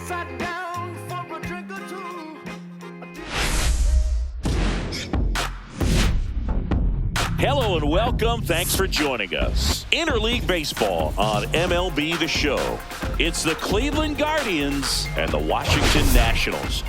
sat down for a drink or two. Hello and welcome. Thanks for joining us. Interleague Baseball on MLB The Show. It's the Cleveland Guardians and the Washington Nationals.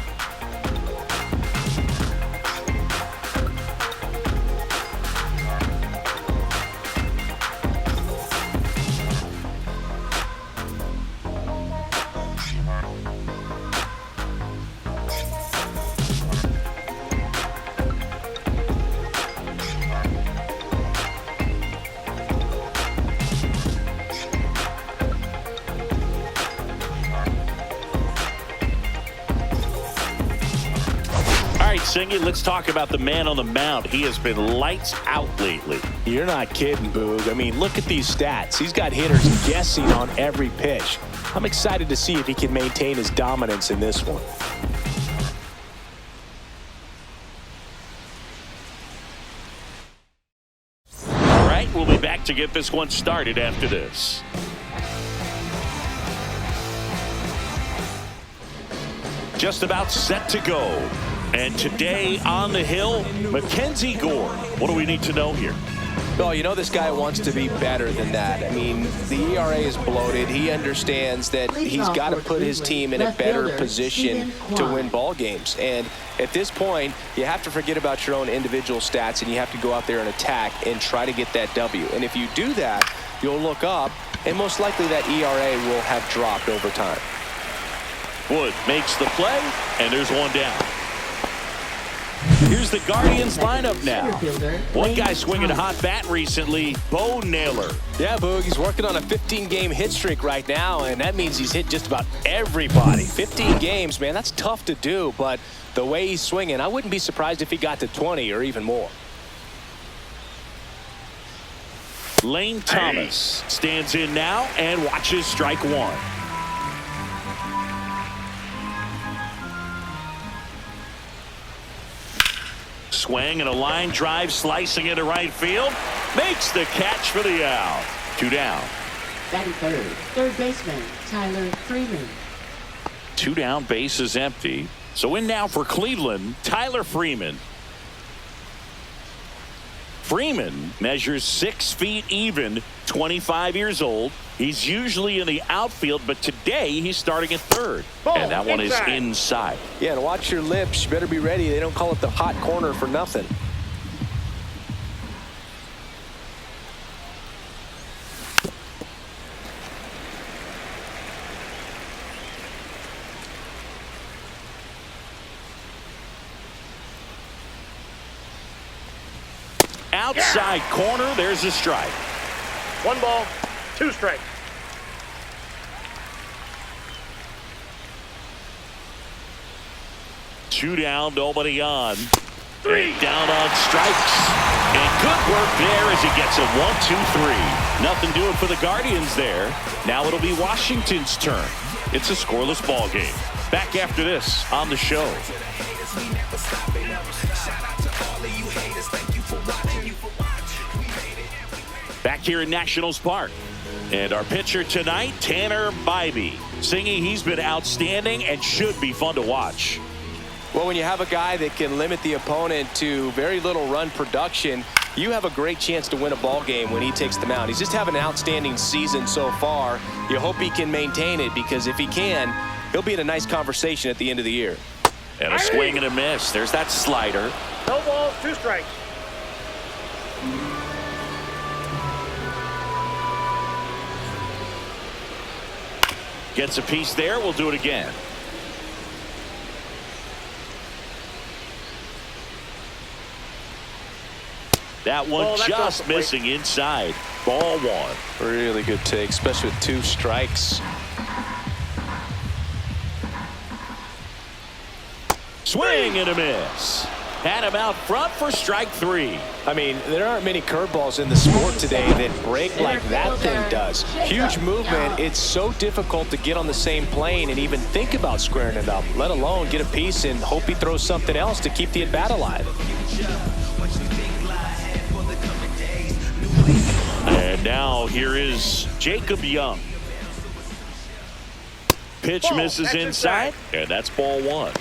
Singy, let's talk about the man on the mound. He has been lights out lately. You're not kidding, Boog. I mean, look at these stats. He's got hitters guessing on every pitch. I'm excited to see if he can maintain his dominance in this one. All right, we'll be back to get this one started after this. Just about set to go. And today on the hill, Mackenzie Gore. What do we need to know here? Oh, you know this guy wants to be better than that. I mean, the ERA is bloated. He understands that he's got to put his team in a better position to win ball games. And at this point, you have to forget about your own individual stats, and you have to go out there and attack and try to get that W. And if you do that, you'll look up, and most likely that ERA will have dropped over time. Wood makes the play, and there's one down. Here's the Guardians lineup now. One guy swinging a hot bat recently, Bo Naylor. Yeah, Boog, he's working on a 15-game hit streak right now, and that means he's hit just about everybody. 15 games, man, that's tough to do, but the way he's swinging, I wouldn't be surprised if he got to 20 or even more. Lane Thomas stands in now and watches strike one. Swing and a line drive slicing into right field. Makes the catch for the out. Two down. Batting third baseman Tyler Freeman. Two down, base is empty. So in now for Cleveland, Tyler Freeman. Freeman measures 6 feet even, 25 years old. He's usually in the outfield, but today he's starting at third. And that one is inside. Yeah, and watch your lips. You better be ready. They don't call it the hot corner for nothing. Outside corner, there's a strike. 1 ball, 2 strikes. Two down, nobody on. 3 down on strikes. And good work there as he gets a 1-2-3. Nothing doing for the Guardians there. Now it'll be Washington's turn. It's a scoreless ball game. Back after this on the show. Back here in Nationals Park. And our pitcher tonight, Tanner Bibee. Singing, he's been outstanding and should be fun to watch. Well, when you have a guy that can limit the opponent to very little run production, you have a great chance to win a ball game when he takes the mound. He's just having an outstanding season so far. You hope he can maintain it, because if he can, he'll be in a nice conversation at the end of the year. And a swing and a miss. There's that slider. No balls, 2 strikes. Gets a piece there. We'll do it again. That one just missing inside. Ball 1. Really good take, especially with 2 strikes. Swing and a miss. Had him out front for strike 3. I mean, there aren't many curveballs in the sport today that break like that thing does. Huge movement. It's so difficult to get on the same plane and even think about squaring it up, let alone get a piece and hope he throws something else to keep the at-bat alive. And now here is Jacob Young. pitch Ball. misses That's inside, inside. and that's ball one.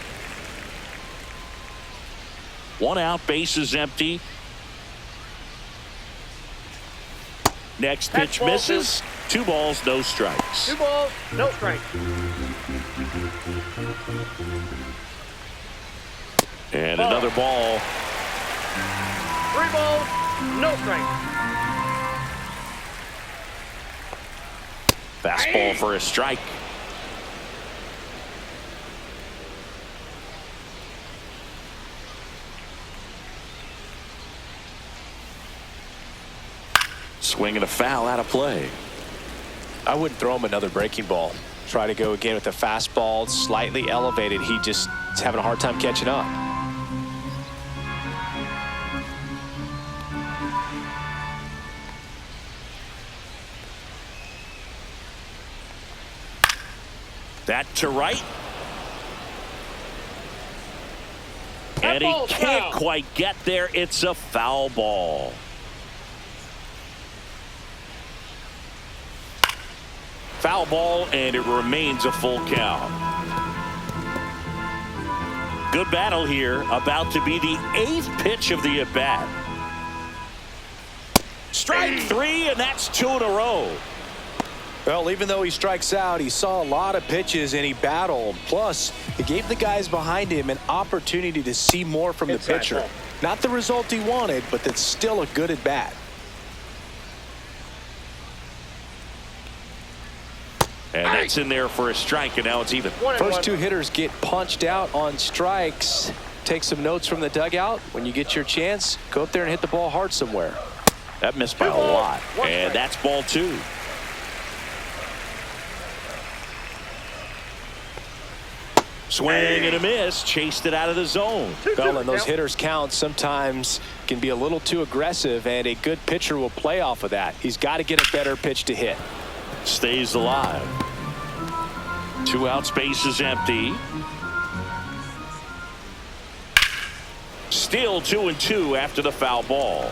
1 out, bases empty. Next That's pitch ball misses. 2 balls, no strikes. 2 balls, no strikes. And Ball. another ball. 3 balls, no strikes. Fastball for a strike. Swing and a foul out of play. I wouldn't throw him another breaking ball. Try to go again with the fastball, slightly elevated. He just is having a hard time catching up. That to right. And he ball's can't foul. quite get there. It's a foul ball. Foul ball, and it remains a full count. Good battle here. About to be the 8th pitch of the at-bat. Strike 3, and that's 2 in a row. Well, even though he strikes out, he saw a lot of pitches and he battled. Plus, it gave the guys behind him an opportunity to see more from the Inside pitcher. ball. Not the result he wanted, but that's still a good at bat. And that's in there for a strike, and now it's even. 1 and First 1. 2 hitters get punched out on strikes. Take some notes from the dugout. When you get your chance, go up there and hit the ball hard somewhere. That missed by 2 a balls, lot. 1 And strike. that's ball 2. Swing and a miss. Chased it out of the zone. 2-2. Well, and those Count. hitters' counts sometimes can be a little too aggressive, and a good pitcher will play off of that. He's got to get a better pitch to hit. Stays alive. 2 outs, base is empty. Still 2-2 after the foul ball.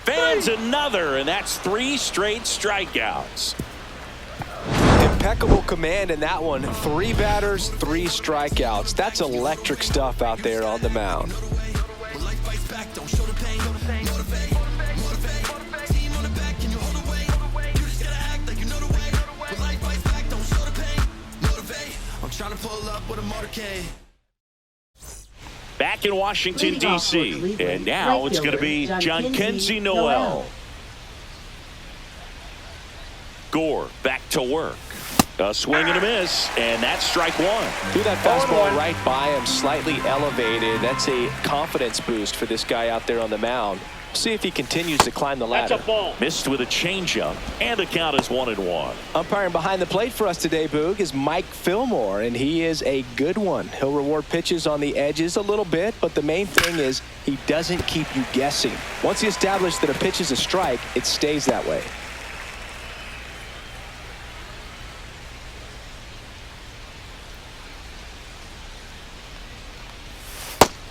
Fans another, and that's 3 straight strikeouts. Impeccable command in that one. 3 batters, 3 strikeouts. That's electric stuff out there on the mound. Back in Washington, Leading off for D.C. Cleveland, And now right it's going to be fielder, Jhonkensy Jhonkensy Noel. Noel. Gore back to work. A swing and a miss, and that's strike 1. Threw that fastball right by him, slightly elevated. That's a confidence boost for this guy out there on the mound. See if he continues to climb the That's ladder. a ball. Missed with a changeup, and the count is 1-1. Umpiring behind the plate for us today, Boog, is Mike Fillmore, and he is a good one. He'll reward pitches on the edges a little bit, but the main thing is he doesn't keep you guessing. Once he establishes that a pitch is a strike, it stays that way.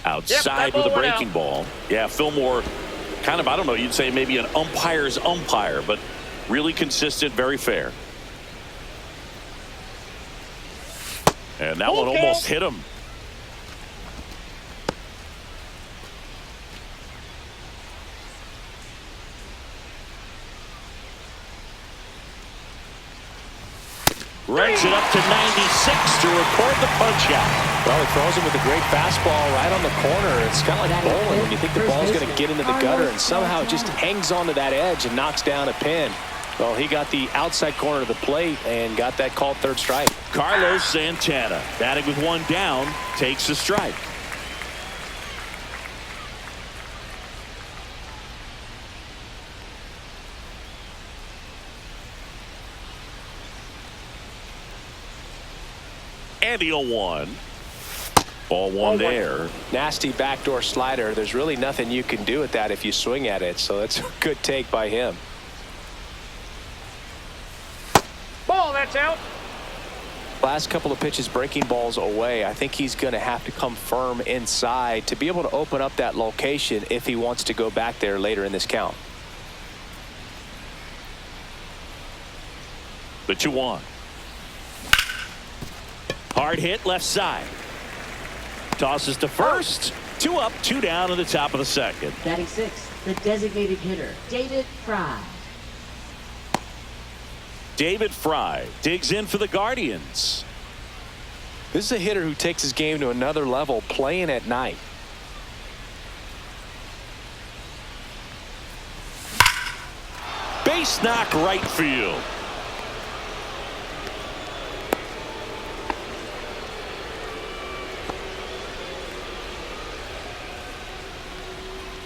Outside that with a ball went breaking out. ball. Yeah, Fillmore, kind of, I don't know, you'd say maybe an umpire's umpire, but really consistent, very fair. And that one Okay. almost hit him. Runs it up to 96 to record the punch out. Well, he throws him with a great fastball right on the corner. It's kind of like bowling when you think the ball's going to get into the gutter, and somehow it just hangs onto that edge and knocks down a pin. Well, he got the outside corner of the plate and got that called third strike. Carlos Santana, batting with 1 down, takes a strike. And the 0-1. Ball 1 there. Nasty backdoor slider. There's really nothing you can do with that if you swing at it, so that's a good take by him. Ball, that's out. Last couple of pitches breaking balls away. I think he's going to have to come firm inside to be able to open up that location if he wants to go back there later in this count. The 2-1. Hard hit left side. Tosses to first. 2 up, 2 down in the top of the second. Batting 6, the designated hitter, David Fry. David Fry digs in for the Guardians. This is a hitter who takes his game to another level playing at night. Base knock right field.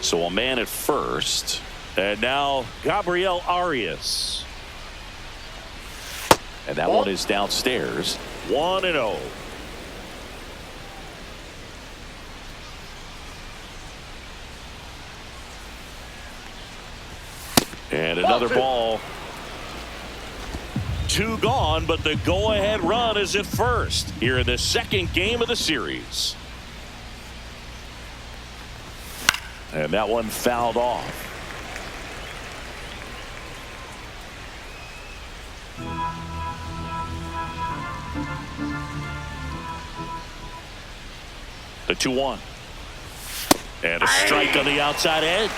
So a man at first. And now Gabriel Arias. And that one is downstairs. 1-0. And another ball. 2 gone, but the go-ahead run is at first here in the second game of the series. And that one fouled off. The 2-1. And a strike on the outside edge.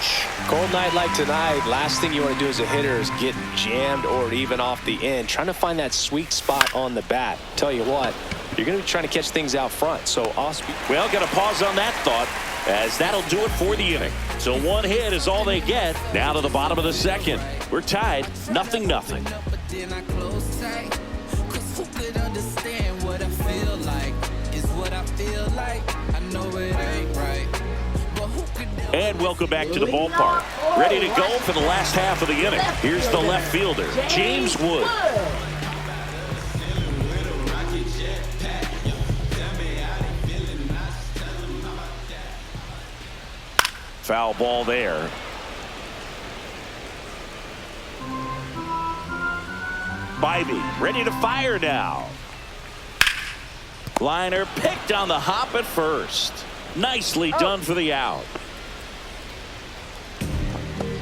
Cold night like tonight, last thing you want to do as a hitter is get jammed or even off the end. Trying to find that sweet spot on the bat. Tell you what, you're going to be trying to catch things out front. So off-speed. Well, got to pause on that thought, as that'll do it for the inning. So 1 hit is all they get. Now to the bottom of the second. We're tied, 0-0. And welcome back to the ballpark. Ready to go for the last half of the inning. Here's the left fielder, James Wood. Foul ball there. Bybee ready to fire now. Liner picked on the hop at first. Nicely done for the out.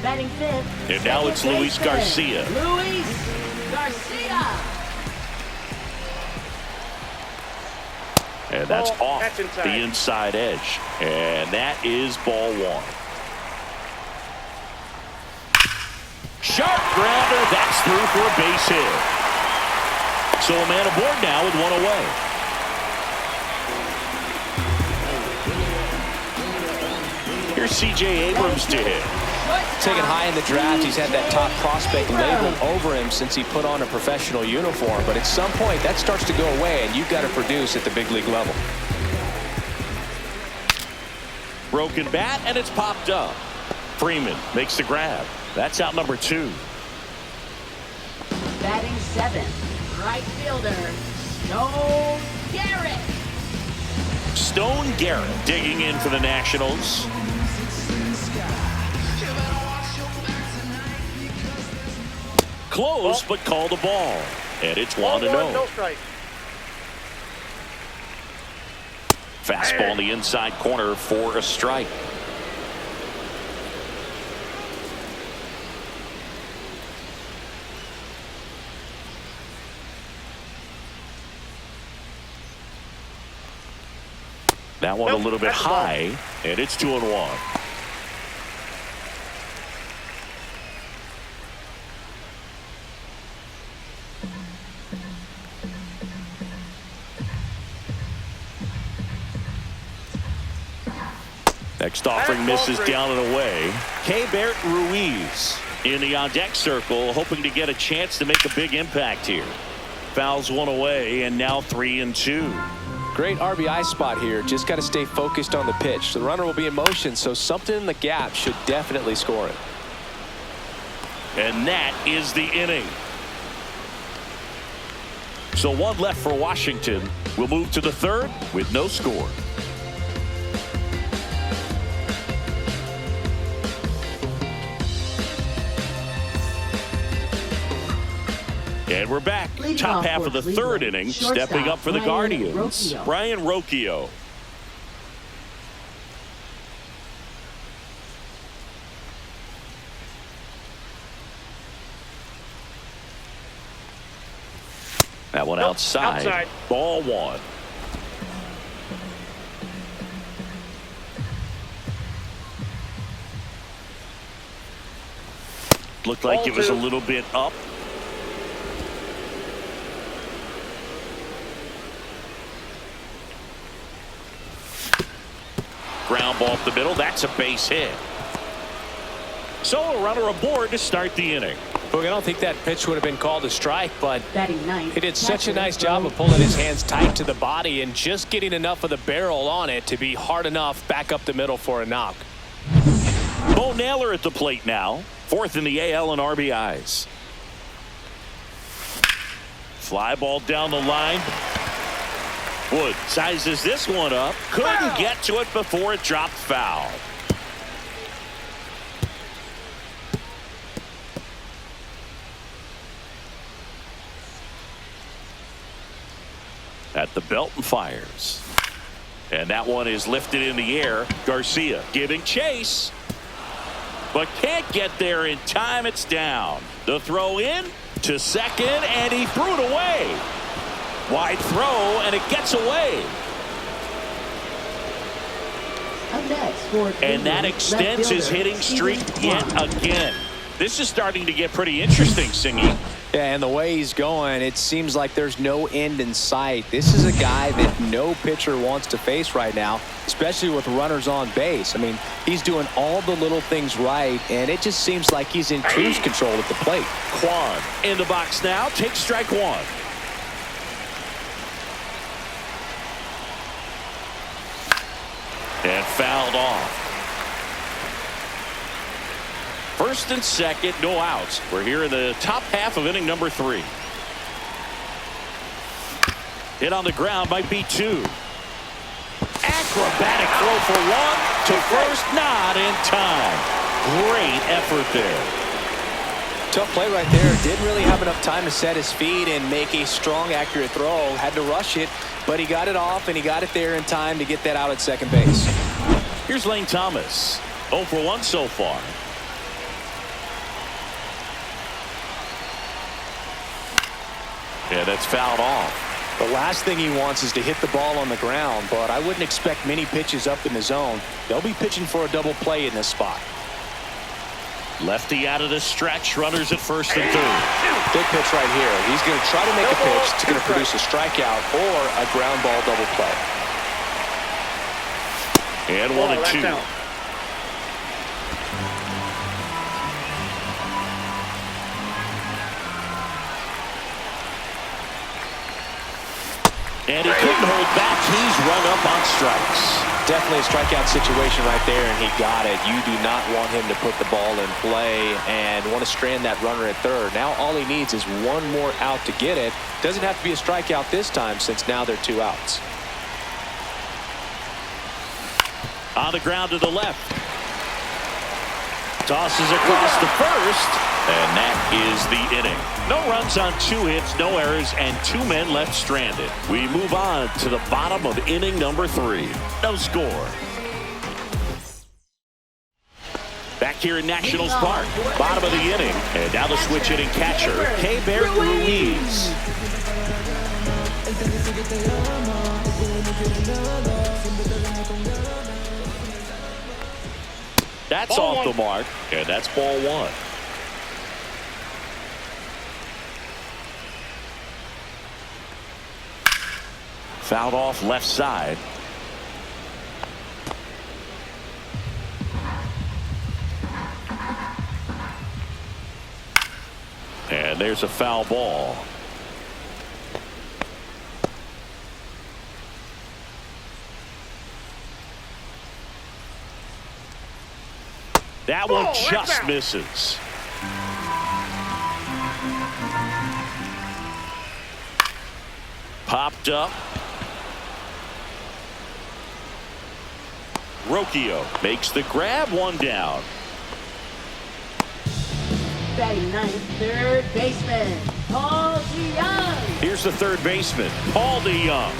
Batting 5th. And now it's Luis Garcia. Luis Garcia. And that's off That's inside. the inside edge. And that is ball 1. Sharp grounder. That's through for a base hit. So a man aboard now with 1 away. Here's C.J. Abrams to hit. Taken high in the draft, he's had that top prospect label over him since he put on a professional uniform. But at some point, that starts to go away, and you've got to produce at the big league level. Broken bat, and it's popped up. Freeman makes the grab. That's out number 2. Batting 7th, right fielder, Stone Garrett. Stone Garrett digging in for the Nationals. Close, but called a ball. And it's 1-0. No strike. Fastball in the inside corner for a strike. That one a little bit high, and it's 2-1. Next offering misses down and away. Keibert Ruiz in the on-deck circle, hoping to get a chance to make a big impact here. Fouls 1 away, and now 3-2. Great RBI spot here. Just got to stay focused on the pitch. The runner will be in motion, so something in the gap should definitely score it. And that is the inning. So 1 left for Washington. We'll move to the 3rd with no score. And we're back. Top half of the 3rd inning. Stepping up for the Guardians, Brayan Rocchio. That one Nope, outside. outside. Ball one. Looked like Ball it was a two. little bit up. Ground ball up the middle. That's a base hit. So a runner aboard to start the inning. Look, I don't think that pitch would have been called a strike, but Batting ninth. he did such a catcher, nice job of pulling his hands tight to the body and just getting enough of the barrel on it to be hard enough back up the middle for a knock. Bo Naylor at the plate now. Fourth in the AL in RBIs. Fly ball down the line. Wood sizes this one up. Couldn't get to it before it dropped foul. At the belt and fires. And that one is lifted in the air. Garcia giving chase. But can't get there in time. It's down. The throw in to second, and he threw it away. Wide throw, and it gets away. Up next for And that Cleveland, extends left his fielder, hitting streak Steven yet Kwan. again. This is starting to get pretty interesting, Singy. Yeah, and the way he's going, it seems like there's no end in sight. This is a guy that no pitcher wants to face right now, especially with runners on base. I mean, he's doing all the little things right, and it just seems like he's in cruise control at the plate. Kwan in the box now. Takes strike one. And fouled off. First and second, no outs. We're here in the top half of inning number 3. Hit on the ground might be 2. Acrobatic throw for 1 to first, not in time. Great effort there. Tough play right there. Didn't really have enough time to set his feet and make a strong, accurate throw. Had to rush it, but he got it off, and he got it there in time to get that out at second base. Here's Lane Thomas. 0 for 1 so far. Yeah, that's fouled off. The last thing he wants is to hit the ball on the ground, but I wouldn't expect many pitches up in the zone. They'll be pitching for a double play in this spot. Lefty out of the stretch. Runners at first and third. Big pitch right here. He's going to try to make a pitch that's going to produce a strikeout or a ground ball double play. And 1 and 2. Out. And he couldn't hold back. He's run up on strikes. Definitely a strikeout situation right there, and he got it. You do not want him to put the ball in play and want to strand that runner at third. Now all he needs is one more out to get it. Doesn't have to be a strikeout this time since now they're 2 outs. On the ground to the left. Tosses across the first. And that is the inning. No runs on 2 hits, no errors, and 2 men left stranded. We move on to the bottom of inning number 3. No score. Back here in Nationals Park, bottom of the inning. And now the switch hitting catcher, Keibert Ruiz. That's Ball off one. the mark, and that's ball 1. Fouled off left side. And there's a foul ball. That one Ball, that's just out. misses. Popped up. Rocchio makes the grab, 1 down. Batting ninth, third baseman, Paul DeYoung. Here's the third baseman, Paul DeYoung.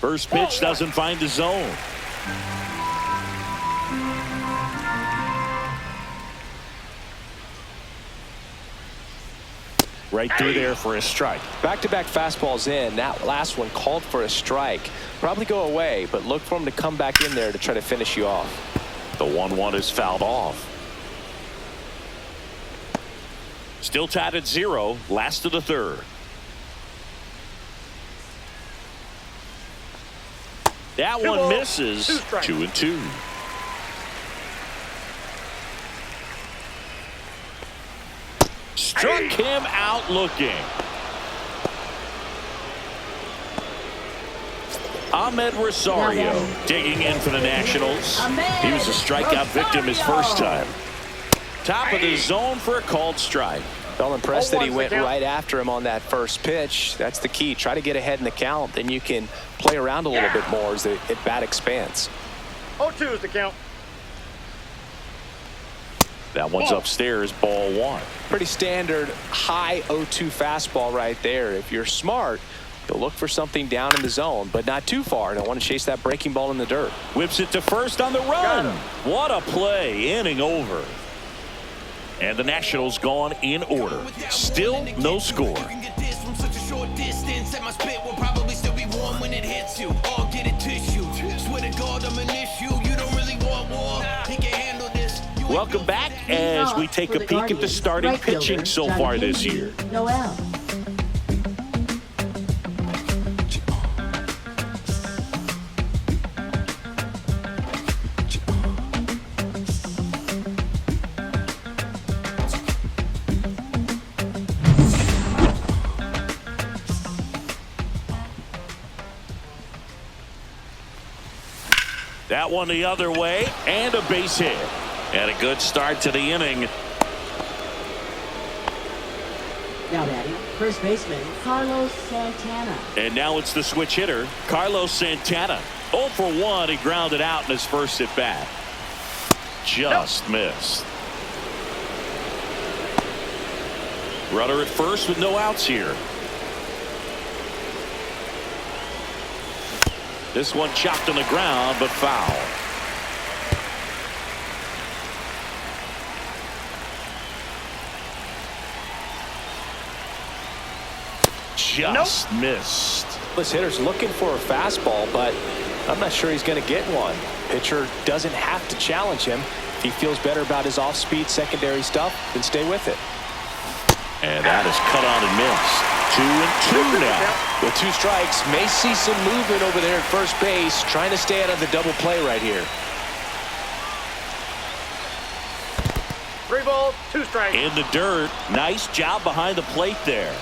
First pitch doesn't find the zone. Right through there for a strike. Back-to-back fastballs in. That last one called for a strike. Probably go away, but look for him to come back in there to try to finish you off. The 1-1 is fouled off. Still tied at 0. Last of the third. That one balls, misses. 2 strikes. 2-2. Struck him out looking. Ahmed Rosario digging in for the Nationals. He was a strikeout victim his first time. Top of the zone for a called strike. Well, impressed that he 0-1's went the count. right after him on that first pitch. That's the key. Try to get ahead in the count. Then you can play around a little bit more as the at-bat expands. 0-2 is the count. That one's Ball. upstairs, ball 1. Pretty standard high 0-2 fastball right there. If you're smart, you'll look for something down in the zone, but not too far. Don't want to chase that breaking ball in the dirt. Whips it to first on the Got run. him. What a play. Inning over. And the Nationals gone in order. Still no score. Welcome back as we take a peek at the starting pitching so far this year. Noel. That one the other way, and a base hit. And a good start to the inning. Now batting, first baseman Carlos Santana. And now it's the switch hitter, Carlos Santana. 0 for 1, he grounded out in his first at bat. Just missed. Runner at first with no outs here. This one chopped on the ground, but foul. Just missed. This hitter's looking for a fastball, but I'm not sure he's going to get one. Pitcher doesn't have to challenge him. If he feels better about his off-speed secondary stuff, then stay with it. And that is cut on and missed. 2-2 now. With 2 strikes, may see some movement over there at first base, trying to stay out of the double play right here. 3 balls, 2 strikes. In the dirt. Nice job behind the plate there.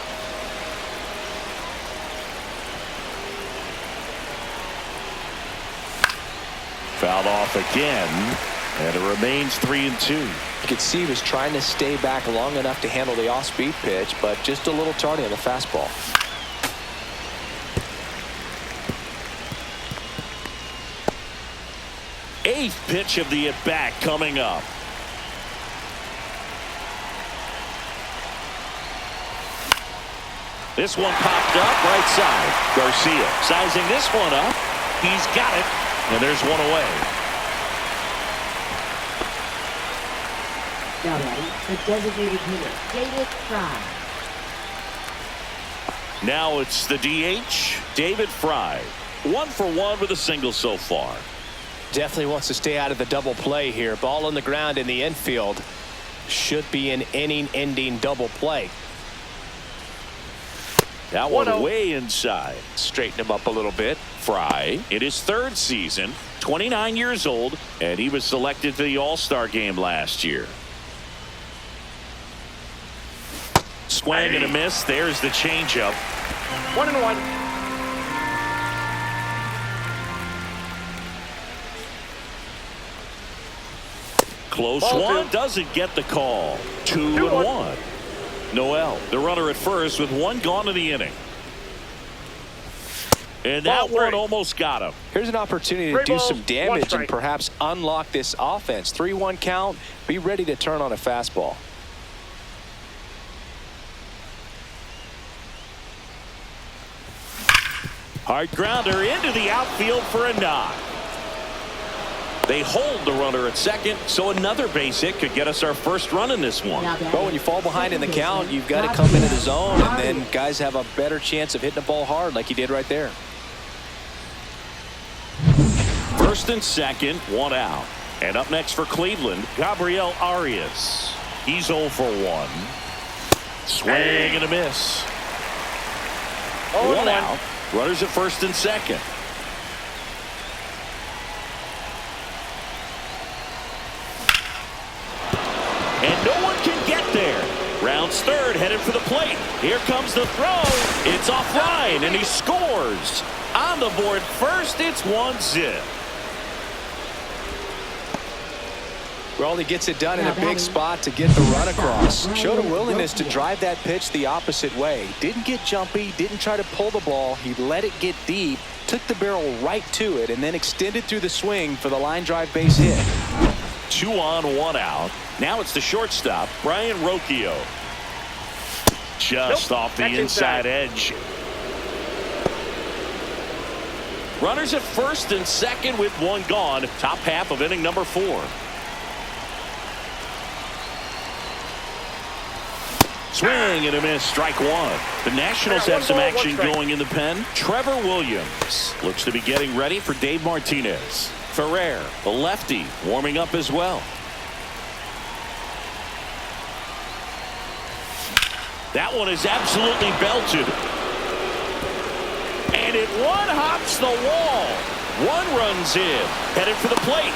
Fouled off again, and it remains 3-2. You could see he was trying to stay back long enough to handle the off-speed pitch, but just a little tardy on the fastball. Eighth pitch of the at-bat coming up. This one popped up right side. Garcia sizing this one up. He's got it, and there's one away. Now batting, the designated hitter David Fry. Now it's the DH, David Fry. 1 for 1 with a single so far. Definitely wants to stay out of the double play here. Ball on the ground in the infield. Should be an inning-ending double play. That one way inside. Straighten him up a little bit. Fry in his 3rd season, 29 years old, and he was selected for the All-Star game last year. Swing and a miss. There's the changeup. 1-1. Close Ball one. 2. Doesn't get the call. 2-1. Noel, the runner at first with 1 gone in the inning. And that Ball 3. one almost got him. Here's an opportunity to 3 do balls, some 1 damage and strike. perhaps unlock this offense. 3-1 count. Be ready to turn on a fastball. Hard grounder into the outfield for a knock. They hold the runner at second, so another base hit could get us our first run in this one. Well, when you fall behind in the count, you've got to come into the zone, and then guys have a better chance of hitting the ball hard like he did right there. First and second, one out. And up next for Cleveland, Gabriel Arias. He's 0 for 1. Swing and a miss. One out. Runners at first and second. And no one can get there. Rounds third, headed for the plate. Here comes the throw. It's offline, and he scores. On the board first, it's 1-0. Well, he gets it done in a big spot to get the run across. Showed a willingness to drive that pitch the opposite way. Didn't get jumpy, didn't try to pull the ball. He let it get deep, took the barrel right to it, and then extended through the swing for the line drive base hit. 2 on, 1 out. Now it's the shortstop, Brian Rocchio. Just off the inside edge. Runners at first and second with 1 gone. Top half of inning number 4. Swing and a miss, strike 1. The Nationals have some action going in the pen. Trevor Williams looks to be getting ready for Dave Martinez. Ferrer, the lefty, warming up as well. That one is absolutely belted. And it one-hops the wall. 1 runs in, headed for the plate.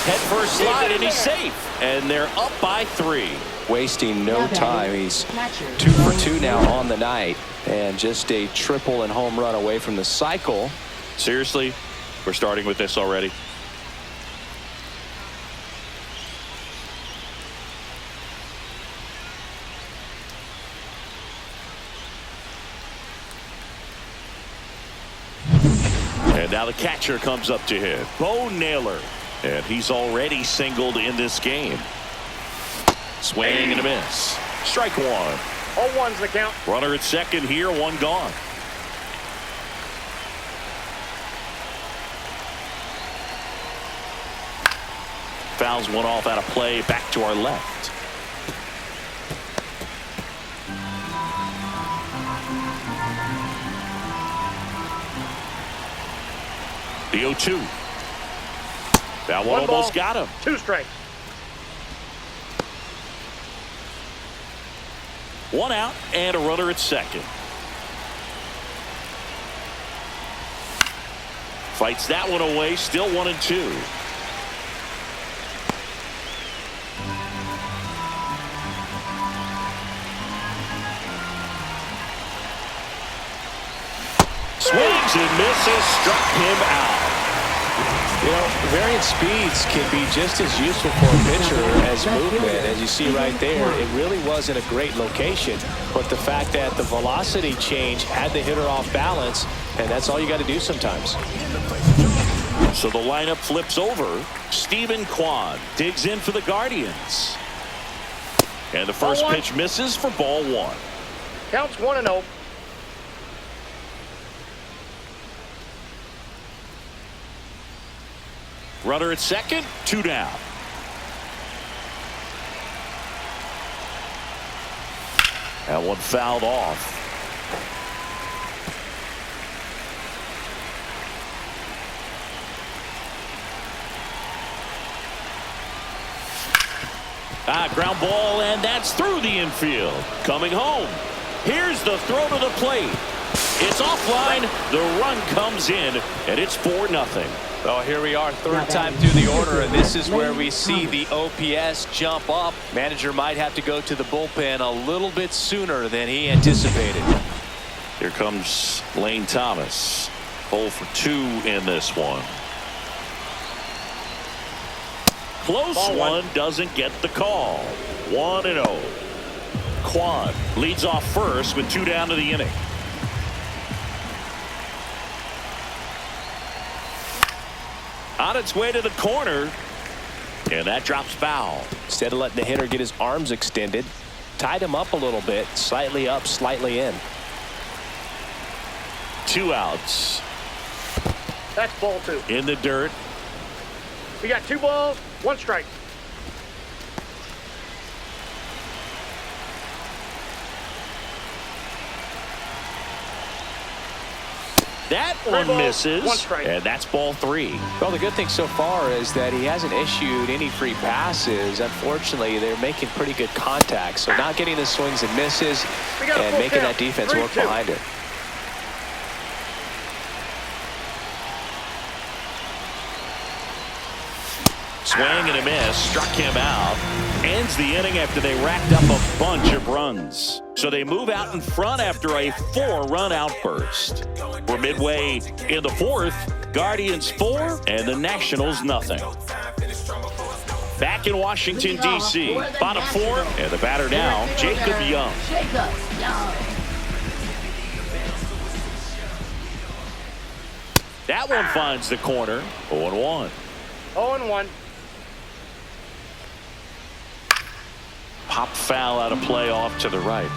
Head first slide, and he's safe. And they're up by 3. Wasting no time. He's 2 for 2 now on the night, and just a triple and home run away from the cycle. Seriously, we're starting with this already. And now the catcher comes up to hit, Bo Naylor, and he's already singled in this game. Swing and a miss. Strike 1. 0-1's the count. Runner at second here, 1 gone. Fouls one off out of play, back to our left. The 0-2. That one almost got him. 2 strikes. 1 out and a runner at second. Fights that one away, still 1-2. Swings and misses, struck him out. You know, variant speeds can be just as useful for a pitcher as movement. As you see right there, it really wasn't a great location. But the fact that the velocity change had the hitter off balance, and that's all you got to do sometimes. So the lineup flips over. Stephen Kwan digs in for the Guardians. And the first pitch misses for ball 1. Counts 1-0. Runner at second, 2 down. That one fouled off. Ground ball, and that's through the infield. Coming home. Here's the throw to the plate. It's offline. The run comes in, and it's 4-0. Well, here we are, 3rd time through the order, and this is where we see the OPS jump up. Manager might have to go to the bullpen a little bit sooner than he anticipated. Here comes Lane Thomas. 0 for 2 in this one. Close one, doesn't get the call. 1-0. Kwan leads off first with 2 down to the inning. On its way to the corner, and that drops foul. Instead of letting the hitter get his arms extended, tied him up a little bit, slightly up, slightly in. 2 outs. That's ball 2. In the dirt. We got 2 balls, 1 strike. That 3 one balls, misses. 1 strike. And that's ball 3. Well, the good thing so far is that he hasn't issued any free passes. Unfortunately, they're making pretty good contact. So not getting the swings and misses We got a and full making count. that defense 3-2. work behind it. Swing and a miss. Struck him out. Ends the inning after they racked up a bunch of runs. So they move out in front after a 4-run outburst. We're midway in the 4th. Guardians 4 and the Nationals nothing. Back in Washington, D.C. Bottom 4 and the batter now, Jacob Young. Jacob Young. That one finds the corner. 0-1. 0-1. Pop foul out of play off to the right.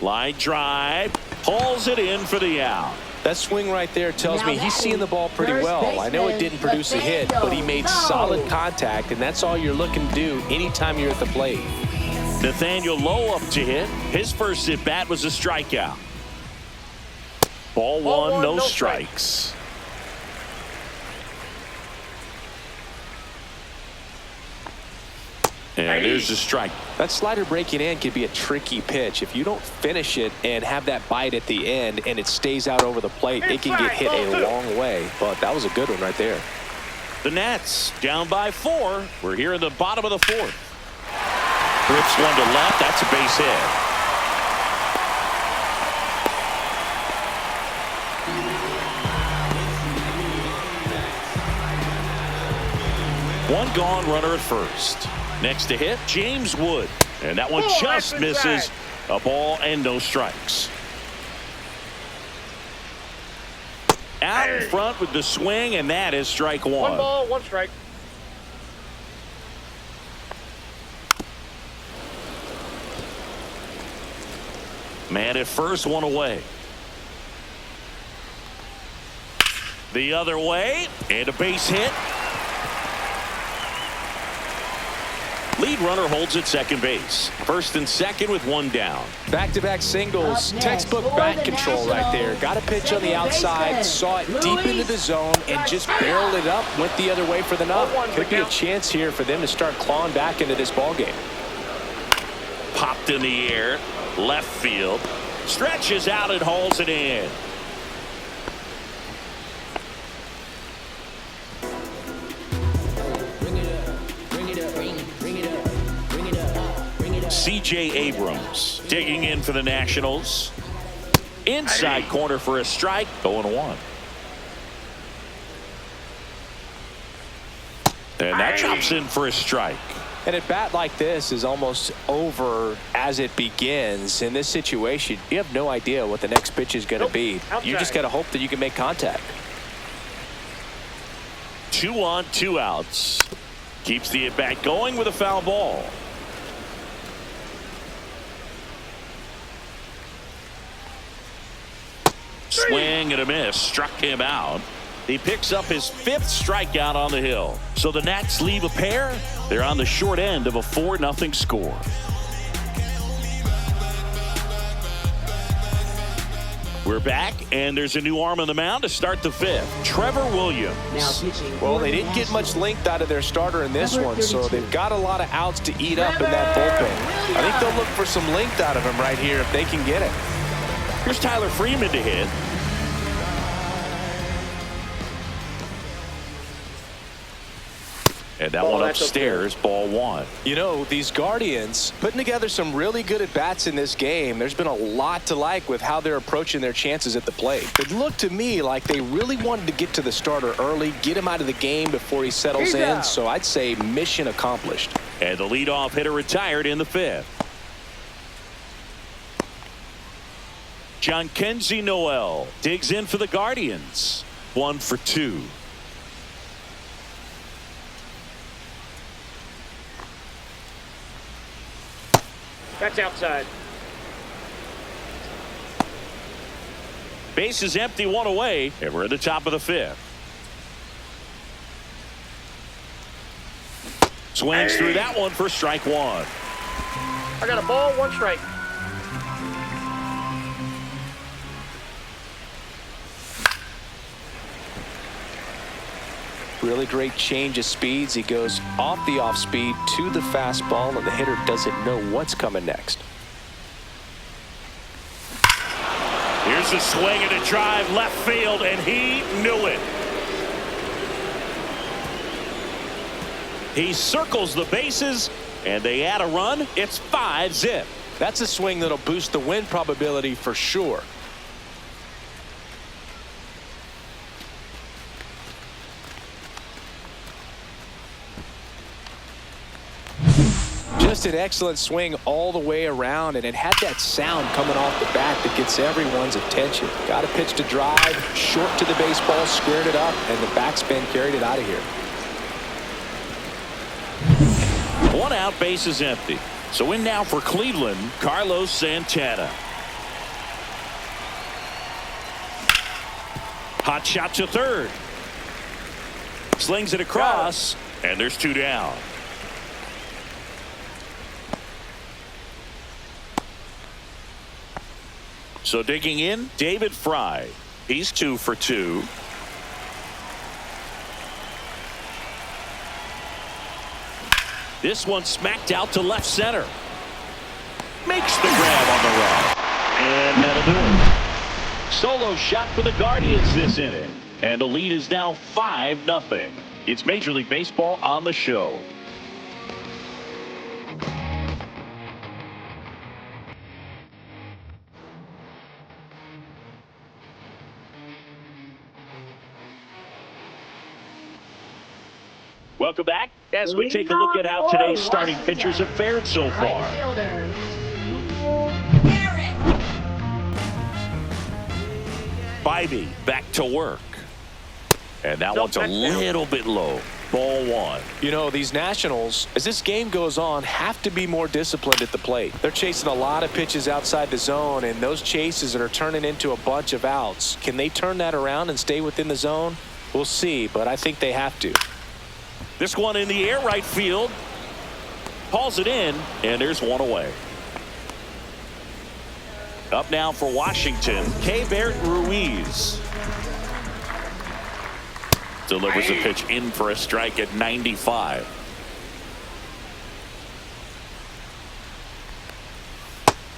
Line drive. Pulls it in for the out. That swing right there tells me he's seeing the ball pretty well. I know it didn't produce a hit, but he made solid contact, and that's all you're looking to do anytime you're at the plate. Nathaniel Lowe up to hit. His first at bat was a strikeout. Ball 1, no strikes. And there's the strike. That slider breaking in can be a tricky pitch. If you don't finish it and have that bite at the end and it stays out over the plate, it can get hit a long way. But that was a good one right there. The Nats down by 4. We're here in the bottom of the 4th. Rips one to left. That's a base hit. One gone, runner at first. Next to hit, James Wood. And that one just misses. A ball and no strikes. Out in front with the swing, and that is strike 1. 1 ball, 1 strike. Man at first, 1 away. The other way, and a base hit. Lead runner holds at second base. First and second with 1 down. Back-to-back singles, textbook bat control right there. Got a pitch on the outside, saw it deep into the zone, and just barreled it up, went the other way for the knock. Could be a chance here for them to start clawing back into this ball game. Popped in the air, left field. Stretches out and hauls it in. C.J. Abrams digging in for the Nationals. Inside corner for a strike. 0-1. And that drops in for a strike. And a bat like this is almost over as it begins. In this situation, you have no idea what the next pitch is going to be. You just got to hope that you can make contact. 2 on, 2 outs. Keeps the at-bat going with a foul ball. Swing and a miss. Struck him out. He picks up his 5th strikeout on the hill. So the Nats leave a pair. They're on the short end of a 4-0 score. We're back, and there's a new arm on the mound to start the 5th. Trevor Williams. Now pitching. Well, they didn't get much length out of their starter in this one, so they've got a lot of outs to eat up in that bullpen. I think they'll look for some length out of him right here if they can get it. Here's Tyler Freeman to hit. And that one upstairs, ball 1. You know, these Guardians putting together some really good at-bats in this game. There's been a lot to like with how they're approaching their chances at the plate. It looked to me like they really wanted to get to the starter early, get him out of the game before he settles in. So I'd say mission accomplished. And the leadoff hitter retired in the 5th. Jhonkensy Noel digs in for the Guardians. 1 for 2. That's outside. Base is empty, one away, and we're at the top of the fifth. Swings through that one for strike one. I got a ball, one strike. Really great change of speeds. He goes off the off speed to the fastball, and the hitter doesn't know what's coming next. Here's a swing and a drive left field, and he knew it. He circles the bases, and they add a run. It's 5-zip. That's a swing that'll boost the win probability for sure. Just an excellent swing all the way around, and it had that sound coming off the bat that gets everyone's attention. Got a pitch to drive, short to the baseball, squared it up, and the backspin carried it out of here. One out, base is empty. So in now for Cleveland, Carlos Santana. Hot shot to third. Slings it across, and there's two down. So digging in, David Fry. He's 2 for 2. This one smacked out to left center. Makes the grab on the run. And that'll do it. Solo shot for the Guardians this inning. And the lead is now 5-0. It's Major League Baseball on the show. Welcome back as we take a look at how today's starting pitchers have fared so far. Right fielder. Bibee back to work. And that one's a little bit low. Ball one. You know, these Nationals, as this game goes on, have to be more disciplined at the plate. They're chasing a lot of pitches outside the zone, and those chases are turning into a bunch of outs. Can they turn that around and stay within the zone? We'll see, but I think they have to. This one in the air right field. Hauls it in, and there's one away. Up now for Washington, Keibert Ruiz. Delivers a pitch in for a strike at 95.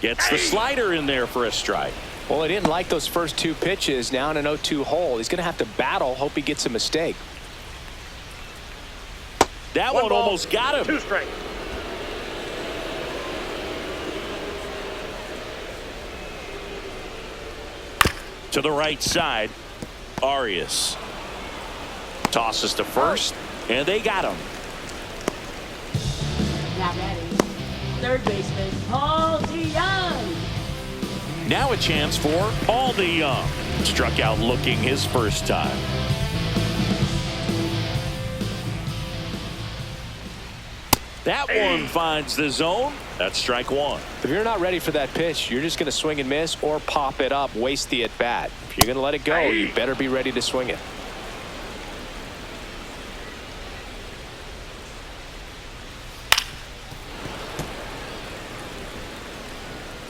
Gets the slider in there for a strike. Well, he didn't like those first two pitches. Now in an 0-2 hole. He's going to have to battle, hope he gets a mistake. That one almost got him. 2 strikes. To the right side, Arias tosses to first, and they got him. Now batting, third baseman Paul DeYoung. Now a chance for Paul DeYoung. Struck out looking his first time. That one finds the zone. That's strike one. If you're not ready for that pitch, you're just going to swing and miss or pop it up, waste the at-bat. If you're going to let it go, you better be ready to swing it.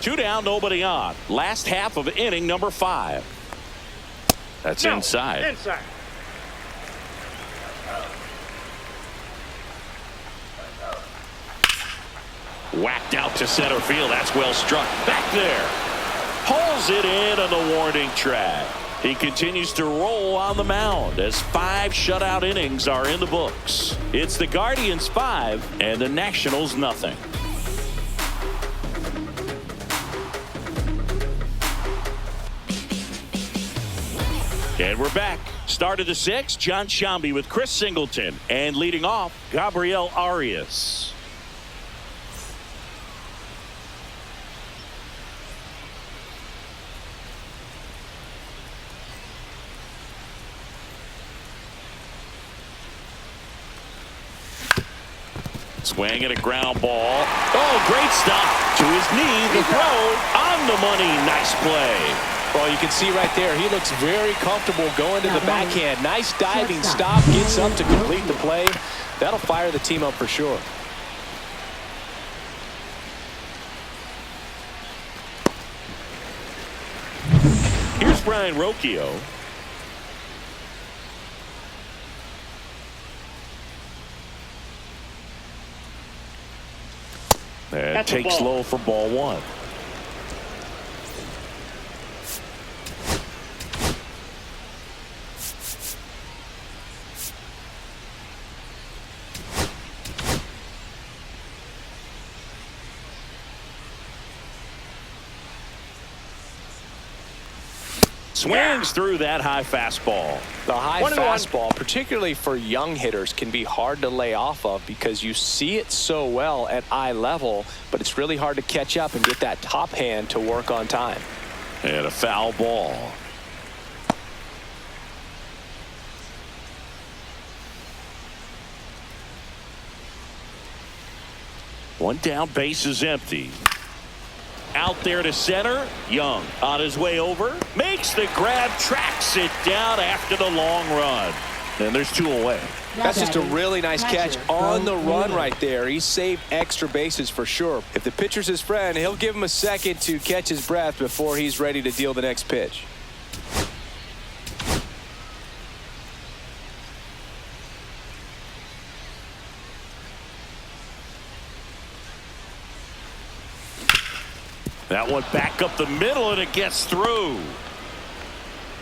Two down, nobody on. Last half of inning number 5. That's inside. Inside. Whacked out to center field. That's well struck. Back there. Pulls it in on the warning track. He continues to roll on the mound as 5 shutout innings are in the books. It's the Guardians 5 and the Nationals nothing. And we're back. Start of the 6th, John Sciambi with Chris Singleton. And leading off, Gabriel Arias. Swing and a ground ball. Oh, great stop to his knee. The throw on the money. Nice play. Well, you can see right there, he looks very comfortable going to the backhand. Nice diving stop, gets up to complete the play. That'll fire the team up for sure. Here's Brian Rocchio. And takes low for ball one. Swings through that high fastball. The high fastball, particularly for young hitters, can be hard to lay off of because you see it so well at eye level, but it's really hard to catch up and get that top hand to work on time. And a foul ball. One down, base is empty. Out there to center. Young on his way over. Makes the grab. Tracks it down after the long run. And there's two away. That's just a really nice catch on the run right there. He saved extra bases for sure. If the pitcher's his friend, he'll give him a second to catch his breath before he's ready to deal the next pitch. That one back up the middle, and it gets through.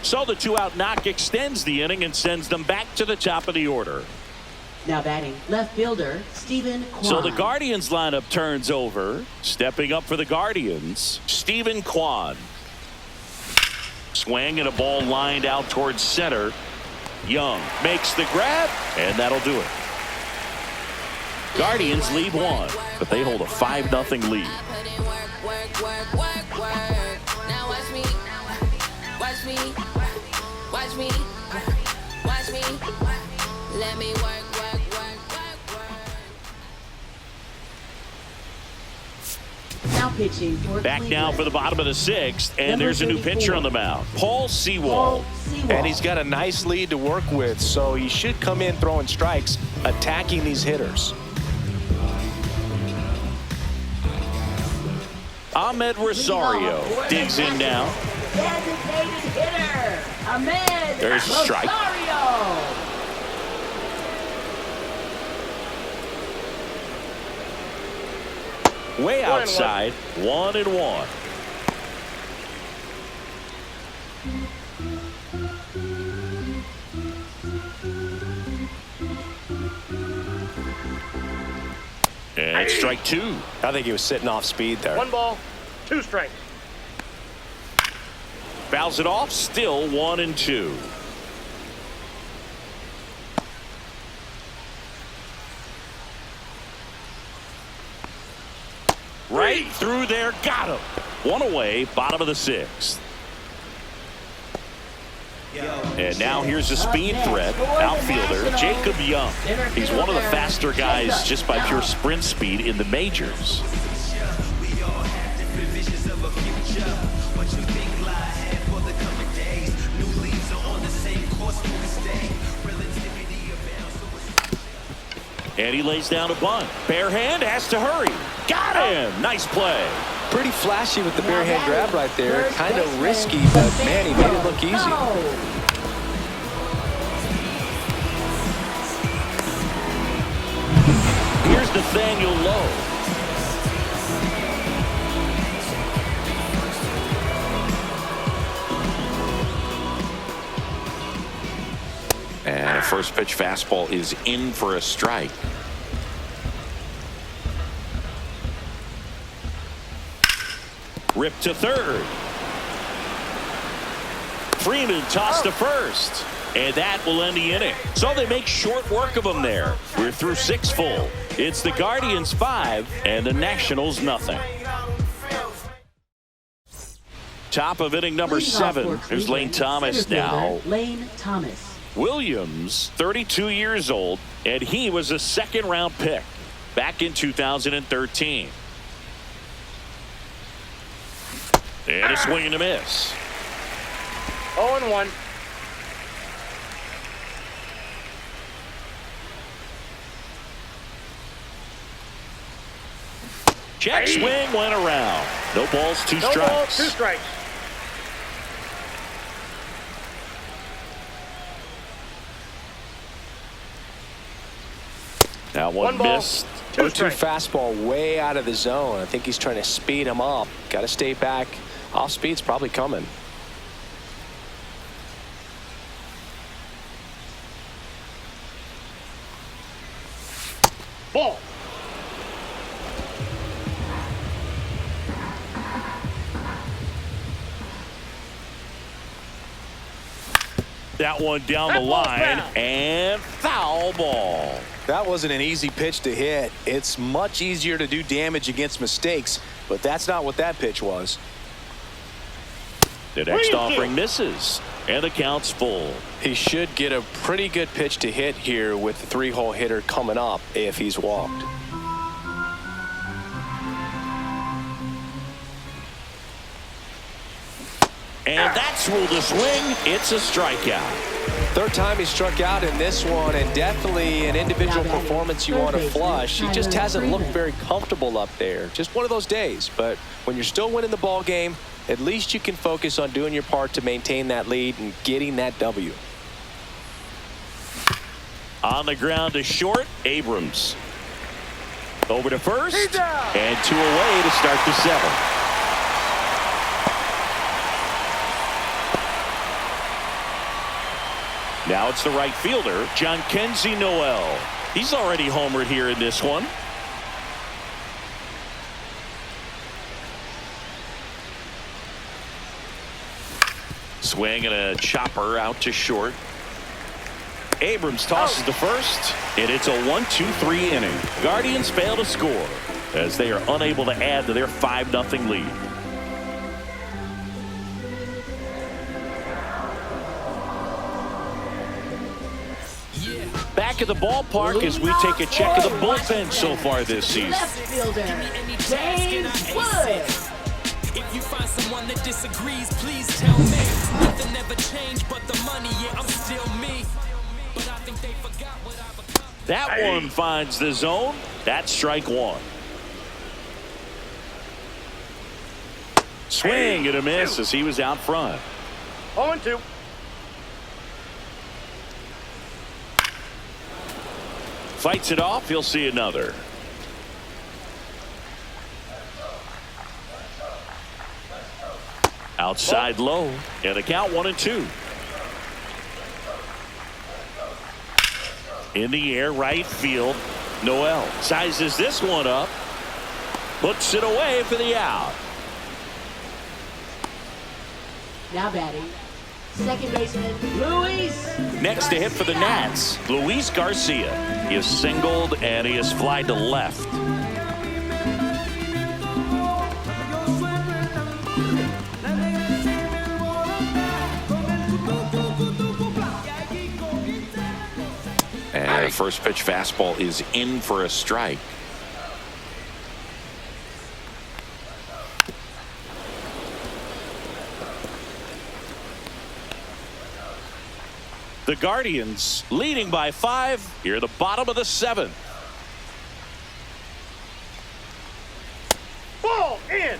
So the two-out knock extends the inning and sends them back to the top of the order. Now batting, left fielder, Stephen Kwan. So the Guardians lineup turns over. Stepping up for the Guardians, Stephen Kwan. Swing and a ball lined out towards center. Young makes the grab, and that'll do it. Guardians lead one, but they hold a 5-0 lead. Now watch me, watch me, watch me, watch me. Let me work. Now pitching for Back Cleveland. now for the bottom of the sixth, and Number there's a new 34. pitcher on the mound, Paul Sewald. And he's got a nice lead to work with, so he should come in throwing strikes, attacking these hitters. Ahmed Rosario digs in now. Designated hitter, Ahmed There's a strike. Rosario. Way outside, 1-1. And strike two. I think he was sitting off speed there. 1 ball, 2 strikes. Fouls it off, still 1-2. Right through there, got him. One away, bottom of the sixth. And now here's a speed threat, outfielder Jacob Young. He's one of the faster guys just by pure sprint speed in the majors. And he lays down a bunt. Bare hand, has to hurry. Got him. Nice play. Pretty flashy with the bare hand grab right there. Kind of risky, but man, he made it look easy. Here's Nathaniel Lowe. And a first pitch fastball is in for a strike. Ripped to third. Freeman tossed to first. And that will end the inning. So they make short work of him there. We're through 6 full. It's the Guardians 5 and the Nationals nothing. Top of inning number 7. There's Lane Thomas now. Lane Thomas. Williams, 32 years old, and he was a second-round pick. back in 2013. And a swing and a miss. 0-1. Check swing went around. No balls, two No strikes. balls, 2 strikes. That one 1 ball, missed. 2 0-2 strikes. fastball way out of the zone. I think he's trying to speed him up. Got to stay back. Off speed's probably coming. Ball. That one down That the ball's line foul. and foul ball. That wasn't an easy pitch to hit. It's much easier to do damage against mistakes, but that's not what that pitch was. The next 3-2. offering misses, and the count's full. He should get a pretty good pitch to hit here with the 3-hole hitter coming up if he's walked. And that's ruled a swing. It's a strikeout. Third time he struck out in this one, and definitely an individual performance you want to flush. He just hasn't looked very comfortable up there. Just one of those days. But when you're still winning the ball game, at least you can focus on doing your part to maintain that lead and getting that W. On the ground to short, Abrams. Over to first, He's down. and 2 away to start the 7th. Now it's the right fielder, Jhonkensy Noel. He's already homered here in this one. Swing and a chopper out to short. Abrams tosses the first, and it's a 1-2-3 inning. Guardians fail to score as they are unable to add to their 5-0 lead. Back at the ballpark as we take a check of the bullpen so far this season. Left fielder, James Wood. If you find someone that disagrees, please tell me. Nothing never changed but the money, yeah, I'm still me. But I think they forgot what I become. That one finds the zone. That's strike 1. Swing and a miss as he was out front. 0-2. Fights it off. He'll see another. Outside low, and the count 1-2. In the air, right field. Noel sizes this one up, puts it away for the out. Now batting, second baseman, Luis. Next to hit for the Nats, Luis Garcia. He is singled and he is flied to left. And first pitch fastball is in for a strike. The Guardians leading by 5 here at the bottom of the 7th. Ball in.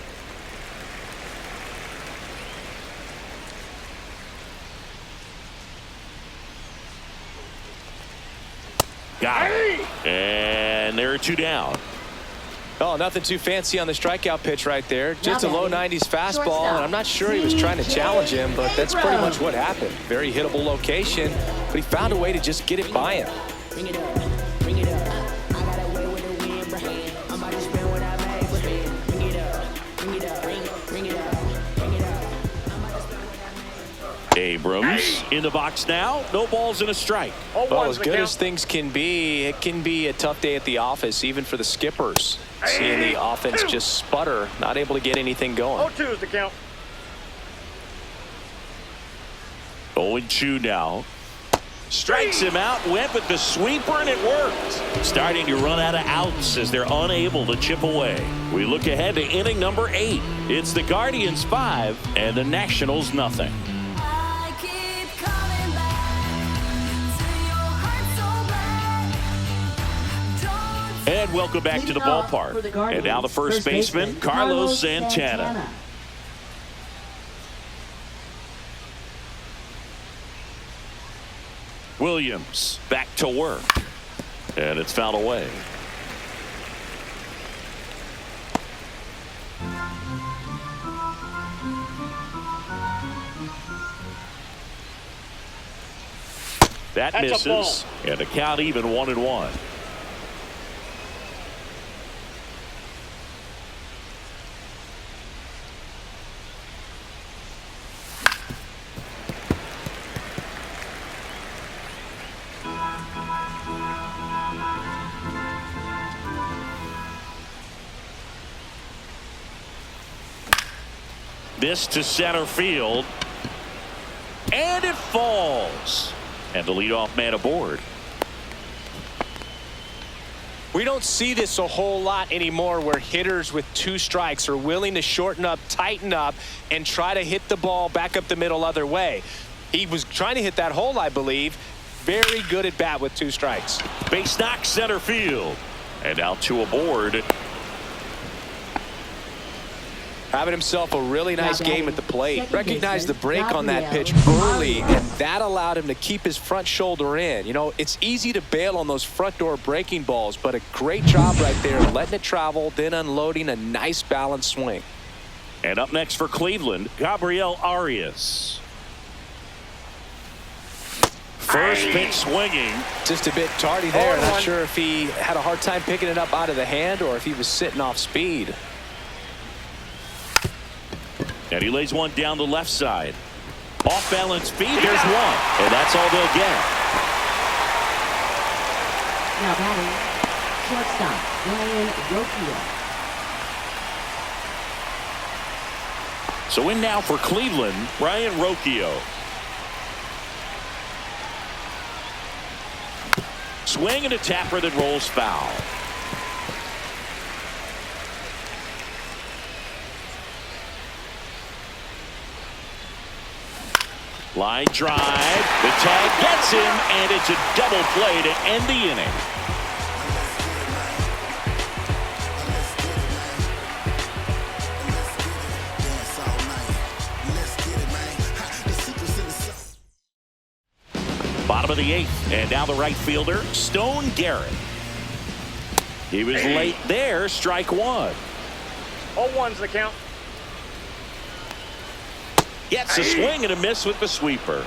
Got it. And there are 2 down. Oh, nothing too fancy on the strikeout pitch right there. Just a Now low batting, 90s fastball, shortstop, and I'm not sure he was trying to challenge him, but that's pretty much what happened. Very hittable location, but he found a way to just get it by him. Bring it up, bring it up. I got away with the wind, Brahim. I'm about to spend what I made for him. Bring it up, bring it up, bring it up, bring it up. I'm about to spend what I made. Abrams in the box now. No balls and a strike. 0-1's Well, as the good count. as things can be, it can be a tough day at the office, even for the skippers. Seeing the offense just sputter, not able to get anything going. 0-2 is the count. 0-2 now. Strikes him out, went with the sweeper, and it worked. Starting to run out of outs as they're unable to chip away. We look ahead to inning number 8. It's the Guardians 5 and the Nationals nothing. I keep coming back to your heart so bad. Don't And welcome back to the Leading off for ballpark. the Guardians, And now the first baseman, Carlos Santana. Williams back to work. And it's fouled away. That That's a misses. And the count even 1-1. This to center field. And it falls. And the leadoff man aboard. We don't see this a whole lot anymore where hitters with 2 strikes are willing to shorten up, tighten up, and try to hit the ball back up the middle other way. He was trying to hit that hole, I believe. Very good at bat with 2 strikes. Base knock center field. And now 2 aboard. Having himself a really nice game at the plate. Second Recognized the baseman, break on that pitch early, and that allowed him to keep his front shoulder in. You know, it's easy to bail on those front door breaking balls, but a great job right there, letting it travel, then unloading a nice balanced swing. And up next for Cleveland, Gabriel Arias. First pitch swinging. Just a bit tardy there. Not 0-1. sure if he had a hard time picking it up out of the hand or if he was sitting off speed. And he lays one down the left side. Off balance feed. There's one. And that's all they'll get. Now batting, shortstop, Ryan Rocchio. So in now for Cleveland, Ryan Rocchio. Swing and a tapper that rolls foul. Line drive. The tag gets him, and it's a double play to end the inning. Bottom of the 8th, and now the right fielder, Stone Garrett. He was late there, strike 1. 0-1's the count. Gets a swing and a miss with the sweeper.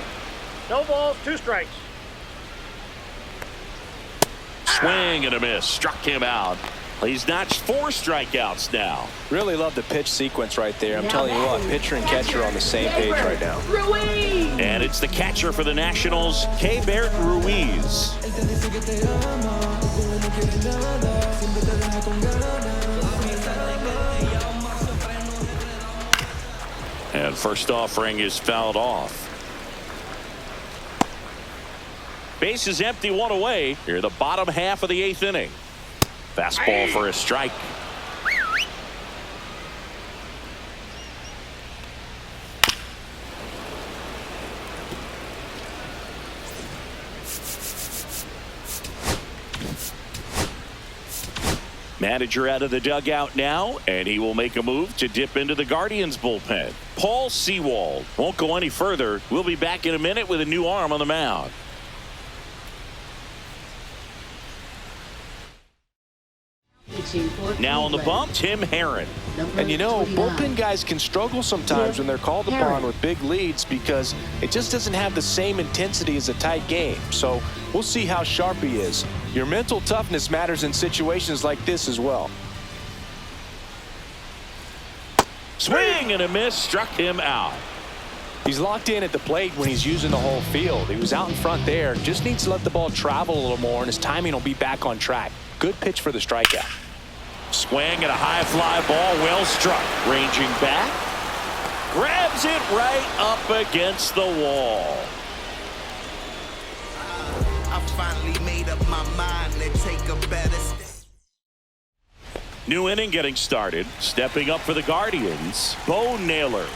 No balls, 2 strikes. Swing and a miss, struck him out. He's notched 4 strikeouts now. Really love the pitch sequence right there. I'm telling you what, pitcher and catcher are on the same page right now. Ruiz. And it's the catcher for the Nationals, Keibert Ruiz. And first offering is fouled off. Base is empty, 1 away. Here the bottom half of the 8th inning. Fastball for a strike. Manager out of the dugout now, and he will make a move to dip into the Guardians bullpen. Paul Sewald won't go any further. We'll be back in a minute with a new arm on the mound. Now on the bump, Tim Herron. And you know, bullpen guys can struggle sometimes when they're called upon with big leads because it just doesn't have the same intensity as a tight game. So we'll see how sharp he is. Your mental toughness matters in situations like this as well. Swing and a miss, struck him out. He's locked in at the plate when he's using the whole field. He was out in front there. Just needs to let the ball travel a little more, and his timing will be back on track. Good pitch for the strikeout. Swing and a high fly ball, well struck. Ranging back. Grabs it right up against the wall. Made up my mind to take a better step. New inning getting started. Stepping up for the Guardians, Bo Naylor.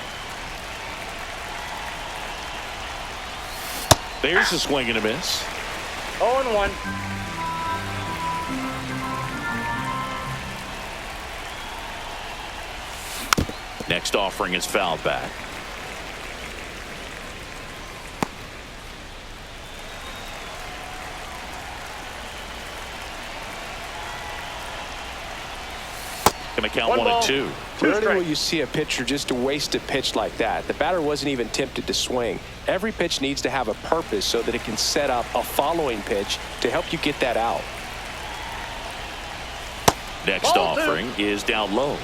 There's a swing and a miss. 0-1. Next offering is fouled back. Going to count 1-2. Rarely will you see a pitcher just waste a pitch like that. The batter wasn't even tempted to swing. Every pitch needs to have a purpose so that it can set up a following pitch to help you get that out. Next offering is down low.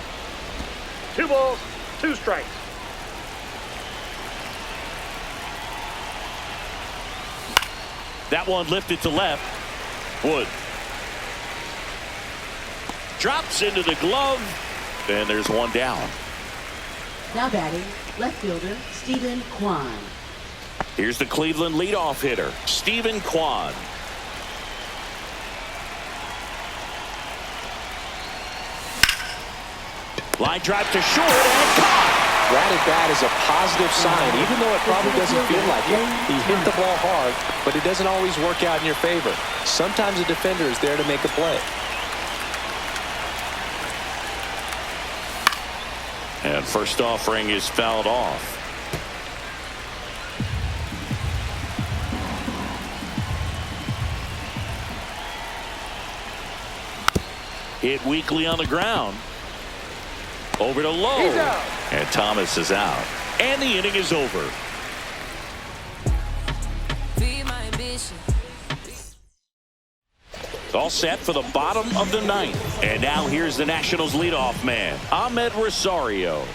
2 balls, 2 strikes. That one lifted to left. Wood drops into the glove, and there's one down. Now batting, left fielder Stephen Kwan. Here's the Cleveland leadoff hitter, Stephen Kwan. Line drive to short and caught. That at bat is a positive sign, even though it probably doesn't feel like it. He hit the ball hard, but it doesn't always work out in your favor. Sometimes a defender is there to make a play. And first offering is fouled off. Hit weakly on the ground. Over to Lowe. He's out. And Thomas is out. And the inning is over. Feed my ambition. All set for the bottom of the 9th. And now here's the Nationals leadoff man, Ahmed Rosario.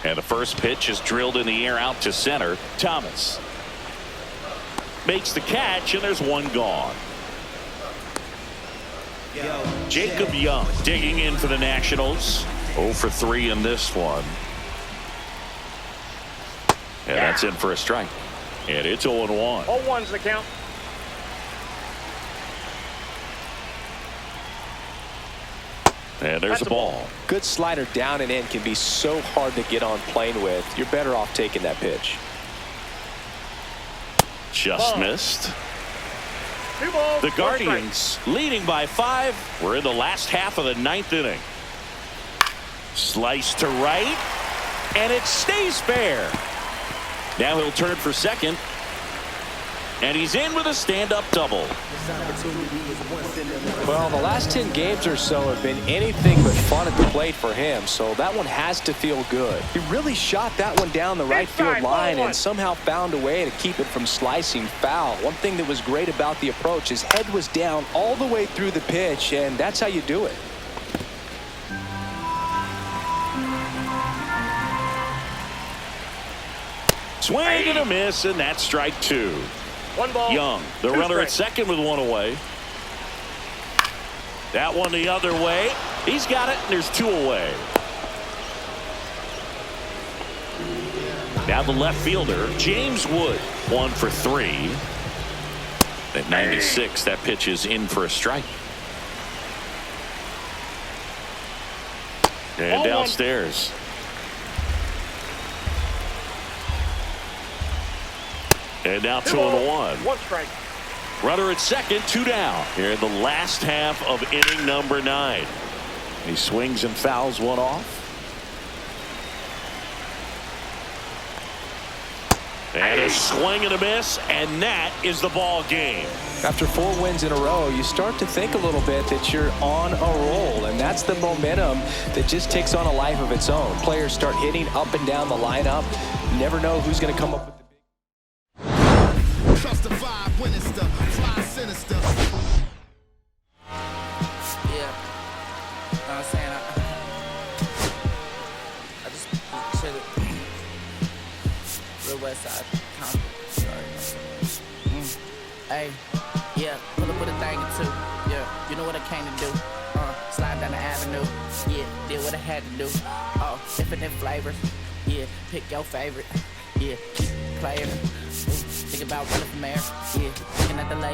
And the first pitch is drilled in the air out to center. Thomas makes the catch, and there's one gone. Jacob Young digging in for the Nationals. 0 for 3 in this one. And that's in for a strike. And it's 0-1. 0-1's the count. And there's a ball. Good slider down and in can be so hard to get on plane with. You're better off taking that pitch. Just missed. 2 balls, The 1 Guardians strike. leading by 5. We're in the last half of the 9th inning. Slice to right, and it stays fair. Now he'll turn for second, and he's in with a stand-up double. Well, the last 10 games or so have been anything but fun at the plate for him, so that one has to feel good. He really shot that one down the right field line and somehow found a way to keep it from slicing foul. One thing that was great about the approach, his head was down all the way through the pitch, and that's how you do it. Swing and a miss, and that's strike 2. 1 ball. Young, the 2 runner at strikes. second with 1 away. That one the other way. He's got it, and there's 2 away. Now the left fielder, James Wood, 1 for 3. At 96, that pitch is in for a strike. And downstairs. And now 2-1. 1 strike. Runner at second, 2 down. Here in the last half of inning number 9. He swings and fouls one off. And a swing and a miss, and that is the ball game. After 4 wins in a row, you start to think a little bit that you're on a roll, and that's the momentum that just takes on a life of its own. Players start hitting up and down the lineup. You never know who's going to come up with the big. Trust the vibe when it's the fly sinister. Yeah. You know what I'm saying? I just chillin'. Real West Side. Sorry. Hey, yeah, pull up with a thing or 2. Yeah, you know what I came to do. Slide down the avenue. Yeah, did what I had to do. Oh, infinite flavors. Yeah, pick your favorite. Yeah, keep playing. Think about running from there. Yeah, looking at the lake.